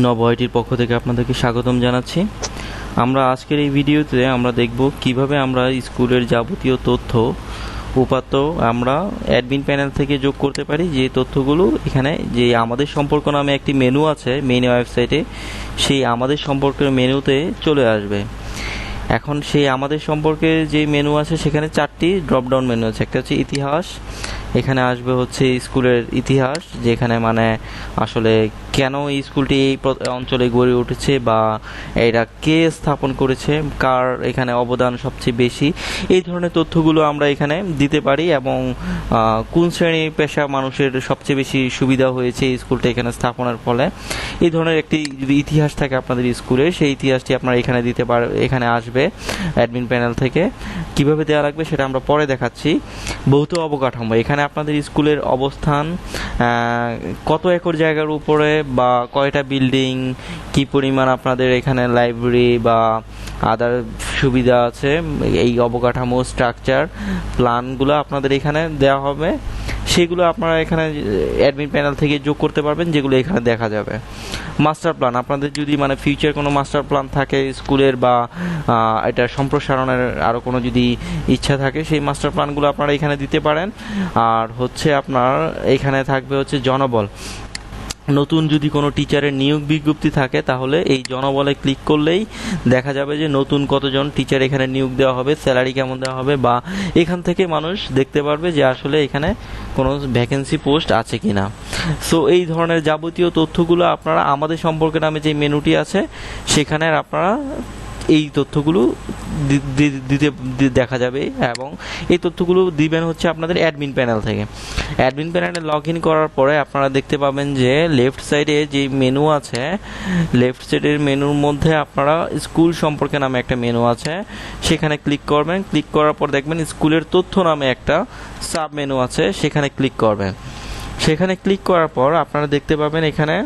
নবআইটির পক্ষ থেকে আপনাদেরকে স্বাগতম জানাচ্ছি। আমরা আজকের এই ভিডিওতে আমরা দেখব কিভাবে আমরা স্কুলের যাবতীয় তথ্য উপাত্ত আমরা অ্যাডমিন প্যানেল থেকে যোগ করতে পারি। যে তথ্যগুলো এখানে যে আমাদের সম্পর্ক নামে একটি মেনু আছে মেইন ওয়েবসাইটে, সেই আমাদের সম্পর্কের মেনুতে চলে আসবে। এখন সেই আমাদের সম্পর্কে যে মেনু আছে সেখানে 4টি ড্রপডাউন মেনু আছে। একটা হচ্ছে ইতিহাস, এখানে আসবে হচ্ছে স্কুলের ইতিহাস, যেখানে মানে আসলে কেন এই স্কুলটি এই অঞ্চলে গড়ে উঠেছে বা এটা কে স্থাপন করেছে, কার এখানে অবদান সবচেয়ে বেশি, এই ধরনের তথ্যগুলো আমরা এখানে দিতে পারি। এবং কোন শ্রেণী পেশা মানুষের সবচেয়ে বেশি সুবিধা হয়েছে এই স্কুলটা এখানে স্থাপনের ফলে, এই ধরনের একটি যদি ইতিহাস থাকে আপনাদের স্কুলে, সেই ইতিহাসটি আপনারা এখানে দিতে পার, এখানে আসবে অ্যাডমিন প্যানেল থেকে। কিভাবে দেওয়া লাগবে সেটা আমরা পরে দেখাচ্ছি। ভৌত অবকাঠামো, এখানে আপনাদের স্কুলের অবস্থান, কত একর জায়গার উপরে বা কয়টা বিল্ডিং, কি পরিমাণ আপনাদের এখানে লাইব্রেরি বা আদার সুবিধা আছে, এই অবকাঠামো স্ট্রাকচার প্ল্যানগুলো আপনাদের এখানে দেওয়া হবে। সেগুলো আপনারা এখানে অ্যাডমিন প্যানেল থেকে যোগ করতে পারবেন, যেগুলো এখানে দেখা যাবে। মাস্টার প্ল্যান, আপনাদের যদি মানে ফিউচার কোনো মাস্টার প্ল্যান থাকে স্কুলের বা এটা সম্প্রসারণের আরও কোনো যদি ইচ্ছা থাকে, সেই মাস্টার প্ল্যানগুলো আপনারা এখানে দিতে পারেন। আর হচ্ছে আপনার এখানে থাকবে হচ্ছে জনবল, নতুন যদি কোনো টিচারের নিয়োগ বিজ্ঞপ্তি থাকে তাহলে এই জনবলে ক্লিক করলেই দেখা যাবে যে নতুন কতজন টিচার এখানে নিয়োগ দেওয়া হবে, স্যালারি কেমন দেওয়া হবে, বা এখান থেকে মানুষ দেখতে পারবে যে আসলে এখানে কোনো ভ্যাকেন্সি পোস্ট আছে কিনা। সো এই ধরনের যাবতীয় তথ্যগুলো আপনারা আমাদের সম্পর্কে নামে যে মেনুটি আছে সেখানে আপনারা এই তথ্যগুলো দিতে দেখা যাবে। এবং এই তথ্যগুলো দিবেন হচ্ছে আপনাদের অ্যাডমিন প্যানেল থেকে। অ্যাডমিন প্যানেলে লগ ইন করার পরে আপনারা দেখতে পাবেন যে লেফট সাইডে যে মেনু আছে, লেফট সাইডের মেনুর মধ্যে আপনারা স্কুল সম্পর্কে নামে একটা মেনু আছে, সেখানে ক্লিক করবেন। ক্লিক করার পর দেখবেন স্কুলের তথ্য নামে একটা সাব মেনু আছে, সেখানে ক্লিক করবেন। সেখানে ক্লিক করার পর আপনারা দেখতে পাবেন এখানে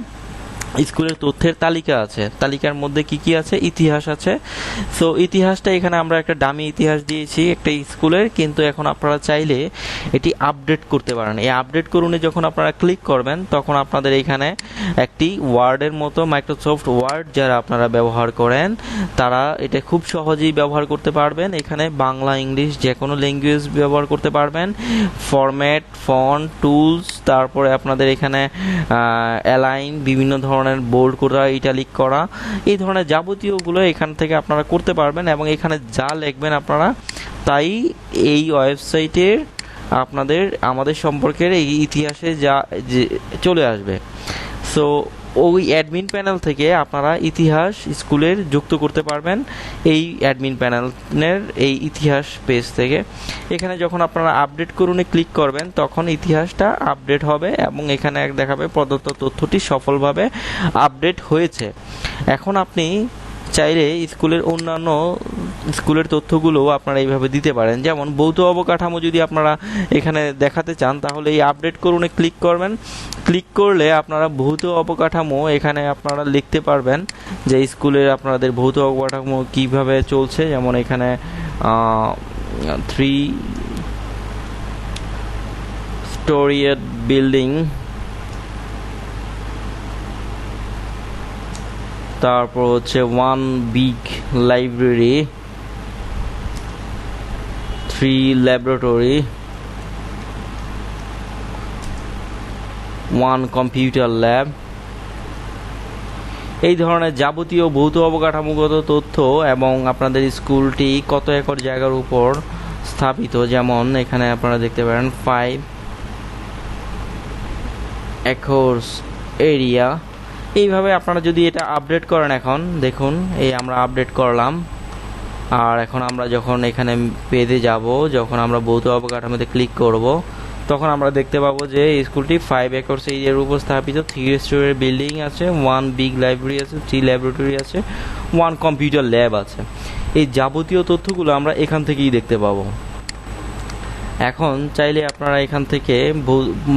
স্কুলের তথ্যের তালিকা আছে। তালিকার মধ্যে কি কি আছে? ইতিহাস আছে। সো ইতিহাসটা এখানে আমরা একটা ডামি ইতিহাস দিয়েছি একটা স্কুলের, কিন্তু এখন আপনারা চাইলে এটি আপডেট করতে পারেন। এই আপডেট করুনে যখন আপনারা ক্লিক করবেন তখন আপনাদের এখানে একটি ওয়ার্ডের মতো, মাইক্রোসফট ওয়ার্ড যারা আপনারা ব্যবহার করেন তারা এটা খুব সহজেই ব্যবহার করতে পারবেন। এখানে বাংলা ইংলিশ যে কোনো ল্যাঙ্গুয়েজ ব্যবহার করতে পারবেন। ফরম্যাট, ফন্ট, টুলস, তারপরে আপনাদের এখানে অ্যালাইন, বিভিন্ন ধরনের বোল্ড করা, ইটালিক করা, এই ধরনের যাবতীয়গুলো এখান থেকে আপনারা করতে পারবেন। এবং এখানে যা লিখবেন আপনারা তাই এই ওয়েবসাইটের আপনাদের আমাদের সম্পর্কের এই ইতিহাসে যা চলে আসবে। সো ওই অ্যাডমিন প্যানেল থেকে আপনারা ইতিহাস স্কুলের যুক্ত করতে পারবেন এই অ্যাডমিন প্যানেলের এই ইতিহাস পেজ থেকে। এখানে যখন আপনারা আপডেট করুনে ক্লিক করবেন তখন ইতিহাসটা আপডেট হবে এবং এখানে দেখাবে প্রদত্ত তথ্যটি সফলভাবে আপডেট হয়েছে। এখন আপনি চাইলে স্কুলের অন্যান্য স্কুলের তথ্যগুলো আপনারা এইভাবে দিতে পারেন। যেমন ভৌত অবকাঠামো যদি আপনারা এখানে দেখাতে চান তাহলে এই আপডেট করুনে ক্লিক করবেন। ক্লিক করলে আপনারা ভৌত অবকাঠামো এখানে আপনারা লিখতে পারবেন যে স্কুলের আপনাদের ভৌত অবকাঠামো কিভাবে চলছে। যেমন এখানে 3 স্টোরিড বিল্ডিং, তারপর হচ্ছে 1 big library, 3 laboratory, 1 computer lab, এই ধরনের যাবতীয় ভৌত অবকাঠামোগত তথ্য এবং আপনাদের স্কুলটি কত একর জায়গার উপর স্থাপিত, যেমন এখানে আপনারা দেখতে পারেন 5 একর্স এরিয়া। এইভাবে আপনারা যদি এটা আপডেট করেন, এখন দেখুন এই আমরা আপডেট করলাম। আর এখন আমরা যখন এখানে পেজে যাব, যখন আমরা ভৌত অবকাঠামোতে ক্লিক করব তখন আমরা দেখতে পাবো যে স্কুলটি 5 একর্স এরিয়ার উপর স্থাপিত, 3 স্টোরের বিল্ডিং আছে, 1 বিগ লাইব্রেরি আছে, 3 ল্যাবরেটরি আছে, 1 কম্পিউটার ল্যাব আছে। এই যাবতীয় তথ্যগুলো আমরা এখান থেকেই দেখতে পাবো। এখন চাইলে আপনারা এখান থেকে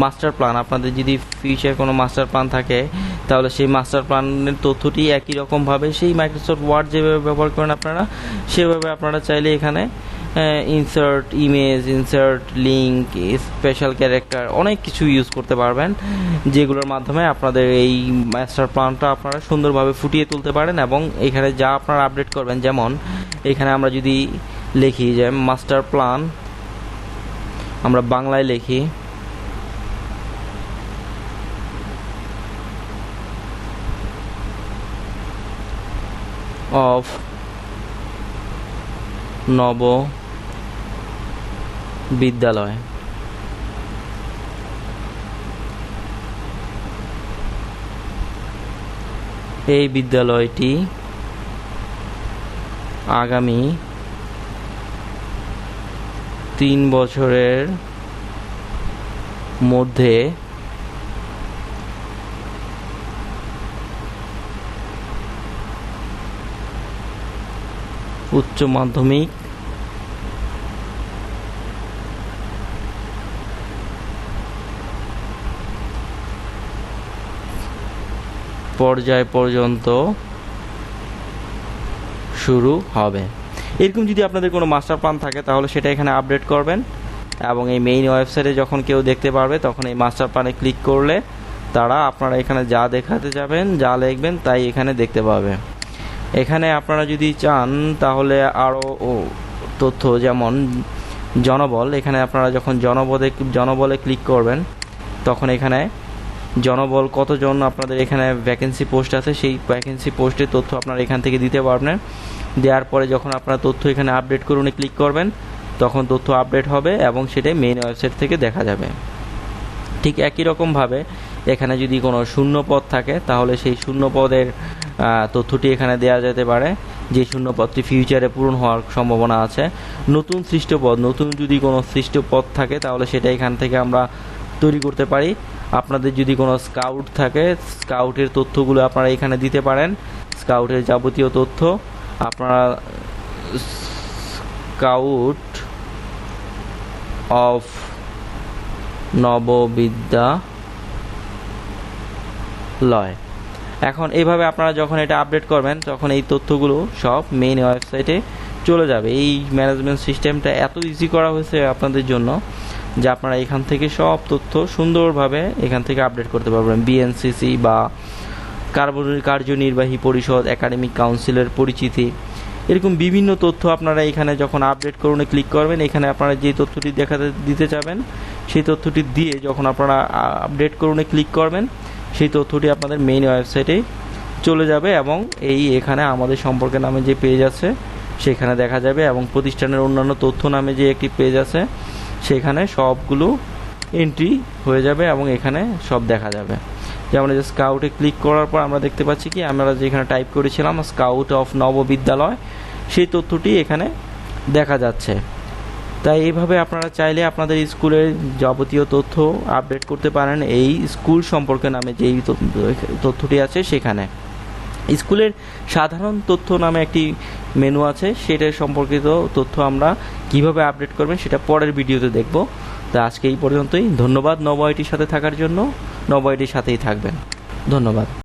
মাস্টার প্ল্যান, আপনাদের যদি ফিউচার কোনো মাস্টার প্ল্যান থাকে তাহলে সেই মাস্টার প্ল্যানের তথ্যটি একই রকমভাবে সেই মাইক্রোসফট ওয়ার্ড যেভাবে ব্যবহার করেন আপনারা সেভাবে আপনারা চাইলে এখানে insert image, insert link, special character, অনেক কিছু ইউজ করতে পারবেন, যেগুলোর মাধ্যমে আপনাদের এই মাস্টার প্ল্যানটা আপনারা সুন্দরভাবে ফুটিয়ে তুলতে পারেন। এবং এখানে যা আপনারা আপডেট করবেন, যেমন এখানে আমরা যদি লিখি যে মাস্টার প্ল্যান, আমরা বাংলায় লিখি, অফ নব বিদ্যালয়। এই বিদ্যালয়টি আগামী 3 বছরের মধ্যে উচ্চ মাধ্যমিক পর্যায় পর্যন্ত শুরু হবে। এরকম যদি আপনাদের কোনো মাস্টার প্ল্যান থাকে তাহলে সেটা এখানে আপডেট করবেন, এবং এই মেইন ওয়েবসাইটে যখন কেউ দেখতে পারবে তখন এই মাস্টার প্ল্যানে ক্লিক করলে তারা আপনারা এখানে যা দেখাতে যাবেন, যা লিখবেন তাই এখানে দেখতে পাবে। এখানে আপনারা যদি চান তাহলে আরও তথ্য, যেমন জনবল, এখানে আপনারা যখন জনবলে ক্লিক করবেন তখন এখানে জনবল কতজন আপনাদের এখানে ভ্যাকেন্সি পোস্ট আছে, সেই ভ্যাকেন্সি পোস্টের তথ্য আপনারা এখান থেকে দিতে পারবেন। দেওয়ার পরে যখন আপনারা তথ্য এখানে আপডেট করুন ক্লিক করবেন তখন তথ্য আপডেট হবে এবং সেটাই মেইন ওয়েবসাইট থেকে দেখা যাবে। ঠিক একই রকমভাবে এখানে যদি কোনো শূন্য পদ থাকে তাহলে সেই শূন্য পদের তথ্যটি এখানে দেওয়া যেতে পারে, যে শূন্য পদটি ফিউচারে পূরণ হওয়ার সম্ভাবনা আছে। নতুন সৃষ্ট পদ, নতুন যদি কোনো সৃষ্ট পদ থাকে তাহলে সেটা এখান থেকে আমরা তৈরি করতে পারি। আপনাদের যদি কোনো স্কাউট থাকে, স্কাউটের তথ্যগুলো আপনারা এখানে দিতে পারেন। স্কাউটের যাবতীয় তথ্য আপনারা স্কাউট অফ নববিদ্যালয়। এখন এইভাবে আপনারা যখন এটা আপডেট করবেন তখন এই তথ্যগুলো সব মেইন ওয়েবসাইটে চলে যাবে। এই ম্যানেজমেন্ট সিস্টেমটা এত ইজি করা হয়েছে আপনাদের জন্য যে আপনারা এখান থেকে সব তথ্য সুন্দরভাবে এখান থেকে আপডেট করতে পারবেন। বিএনসিসি বা কার্যনির্বাহী পরিষদ, একাডেমিক কাউন্সিলের পরিচিতি, এরকম বিভিন্ন তথ্য আপনারা এখানে যখন আপডেট করুন ক্লিক করবেন, এখানে আপনারা যে তথ্যটি দিতে চাবেন সেই তথ্যটি দিয়ে যখন আপনারা আপডেট করুন ক্লিক করবেন সেই তথ্যটি আপনাদের মেইন ওয়েবসাইটে চলে যাবে এবং এখানে আমাদের সম্পর্কে নামে যে পেজ আছে সেখানে দেখা যাবে, এবং প্রতিষ্ঠানের অন্যান্য তথ্য নামে যে একটি পেজ আছে সেখানে সবগুলো এন্ট্রি হয়ে যাবে এবং এখানে সব দেখা যাবে। যেমন এই যে স্কাউটে ক্লিক করার পর আমরা দেখতে পাচ্ছি কি আমরা যেখানে টাইপ করেছিলাম স্কাউট অফ নববিদ্যালয়, সেই তথ্যটি এখানে দেখা যাচ্ছে। তাই এইভাবে আপনারা চাইলে আপনাদের স্কুলের যাবতীয় তথ্য আপডেট করতে পারেন এই স্কুল সম্পর্কে নামে যেই তথ্যটি আছে সেখানে। স্কুলের সাধারণ তথ্য নামে একটি মেনু আছে, সেটার সম্পর্কিত তথ্য আমরা কিভাবে আপডেট করবেন সেটা পরের ভিডিওতে দেখব। তা আজকে এই পর্যন্তই। ধন্যবাদ নব আইটির সাথে থাকার জন্য। নব আইটির সাথেই থাকবেন। ধন্যবাদ।